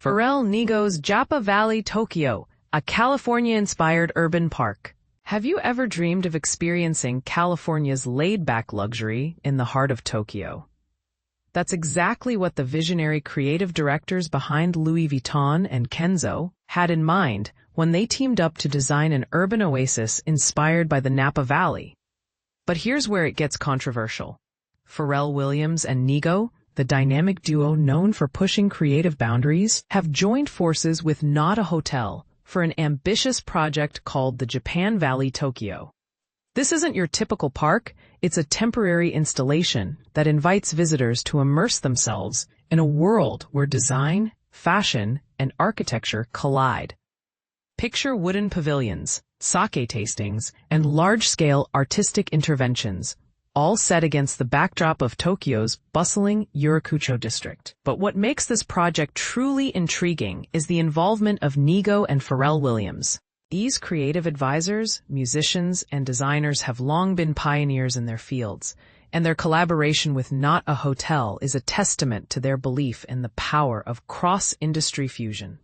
Pharrell Nigo's Japa Valley Tokyo, a California-inspired urban park. Have you ever dreamed of experiencing California's laid-back luxury in the heart of Tokyo? That's exactly what the visionary creative directors behind Louis Vuitton and Kenzo had in mind when they teamed up to design an urban oasis inspired by the Napa Valley. But here's where it gets controversial. Pharrell Williams and Nigo, the dynamic duo known for pushing creative boundaries, have joined forces with Napa Hotel for an ambitious project called the Japa Valley Tokyo. This isn't your typical park, it's a temporary installation that invites visitors to immerse themselves in a world where design, fashion, and architecture collide. Picture wooden pavilions, sake tastings, and large-scale artistic interventions, all set against the backdrop of Tokyo's bustling Yurakucho district. But what makes this project truly intriguing is the involvement of Nigo and Pharrell Williams. These creative advisors, musicians, and designers have long been pioneers in their fields, and their collaboration with Napa Hotel is a testament to their belief in the power of cross-industry fusion.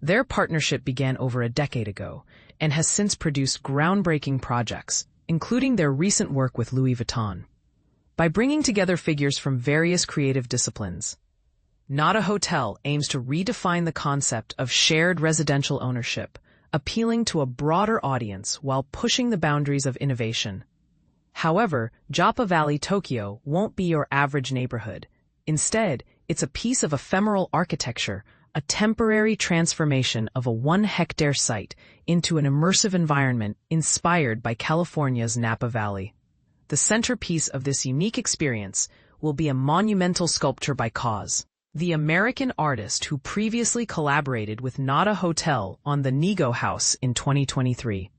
Their partnership began over a decade ago and has since produced groundbreaking projects, including their recent work with Louis Vuitton. By bringing together figures from various creative disciplines, Napa Hotel aims to redefine the concept of shared residential ownership, appealing to a broader audience while pushing the boundaries of innovation. However, Japa Valley Tokyo won't be your average neighborhood. Instead, it's a piece of ephemeral architecture, a temporary transformation of a 1-hectare site into an immersive environment inspired by California's Napa Valley. The centerpiece of this unique experience will be a monumental sculpture by KAWS, the American artist who previously collaborated with Napa Hotel on the Nigo House in 2023.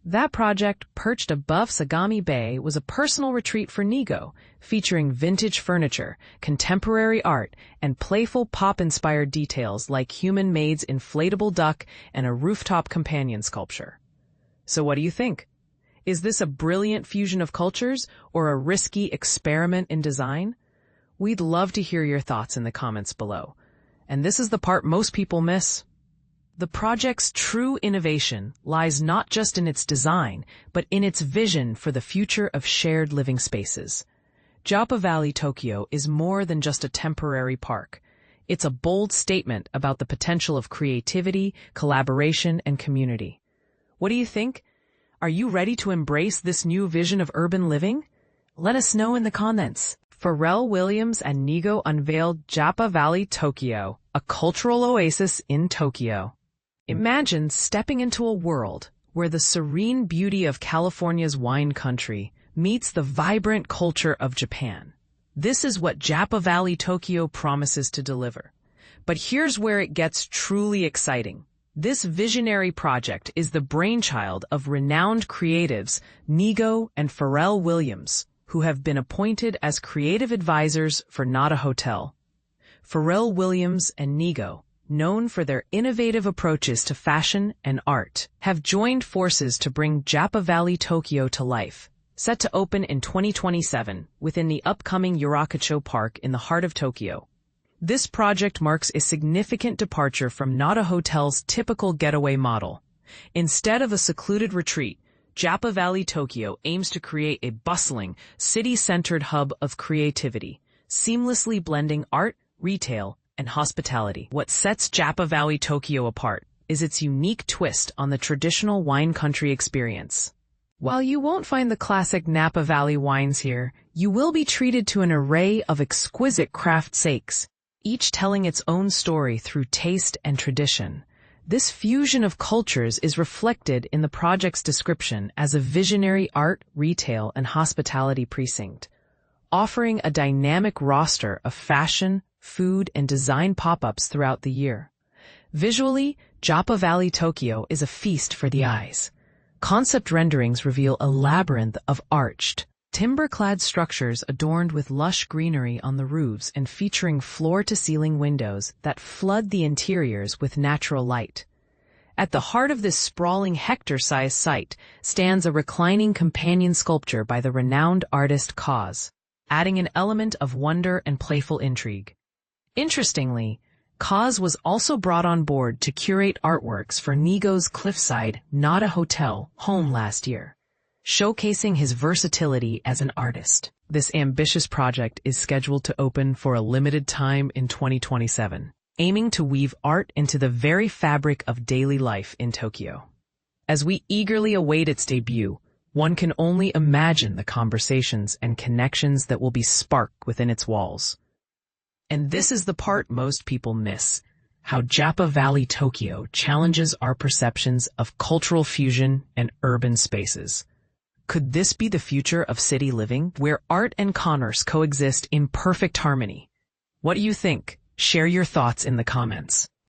That project, perched above Sagami Bay, was a personal retreat for Nigo, featuring vintage furniture, contemporary art, and playful pop-inspired details like human-made inflatable duck and a rooftop companion sculpture. So what do you think? Is this a brilliant fusion of cultures or a risky experiment in design? We'd love to hear your thoughts in the comments below. And this is the part most people miss. The project's true innovation lies not just in its design, but in its vision for the future of shared living spaces. Japa Valley Tokyo is more than just a temporary park. It's a bold statement about the potential of creativity, collaboration, and community. What do you think? Are you ready to embrace this new vision of urban living? Let us know in the comments. Pharrell Williams and Nigo unveiled Japa Valley Tokyo, a cultural oasis in Tokyo. Imagine stepping into a world where the serene beauty of California's wine country meets the vibrant culture of Japan. This is what Japa Valley Tokyo promises to deliver. But here's where it gets truly exciting. This visionary project is the brainchild of renowned creatives Nigo and Pharrell Williams, who have been appointed as creative advisors for Napa Hotel. Pharrell Williams and Nigo, known for their innovative approaches to fashion and art, have joined forces to bring Japa Valley Tokyo to life, set to open in 2027 within the upcoming Yurakucho Park in the heart of Tokyo. This project marks a significant departure from Napa Hotel's typical getaway model. Instead of a secluded retreat, Japa Valley Tokyo aims to create a bustling, city-centered hub of creativity, seamlessly blending art, retail, and hospitality. What sets Japa Valley Tokyo apart is its unique twist on the traditional wine country experience. While you won't find the classic Napa Valley wines here, you will be treated to an array of exquisite craft sakes, each telling its own story through taste and tradition. This fusion of cultures is reflected in the project's description as a visionary art, retail, and hospitality precinct, offering a dynamic roster of fashion, food, and design pop-ups throughout the year. Visually, Japa Valley Tokyo is a feast for the eyes. Concept renderings reveal a labyrinth of arched, timber-clad structures adorned with lush greenery on the roofs and featuring floor-to-ceiling windows that flood the interiors with natural light. At the heart of this sprawling hectare-sized site stands a reclining companion sculpture by the renowned artist KAWS, adding an element of wonder and playful intrigue. Interestingly, KAWS was also brought on board to curate artworks for Nigo's cliffside Napa hotel home last year, showcasing his versatility as an artist. This ambitious project is scheduled to open for a limited time in 2027, aiming to weave art into the very fabric of daily life in Tokyo. As we eagerly await its debut, one can only imagine the conversations and connections that will be sparked within its walls. And this is the part most people miss: how Japa Valley Tokyo challenges our perceptions of cultural fusion and urban spaces. Could this be the future of city living, where art and commerce coexist in perfect harmony? What do you think? Share your thoughts in the comments.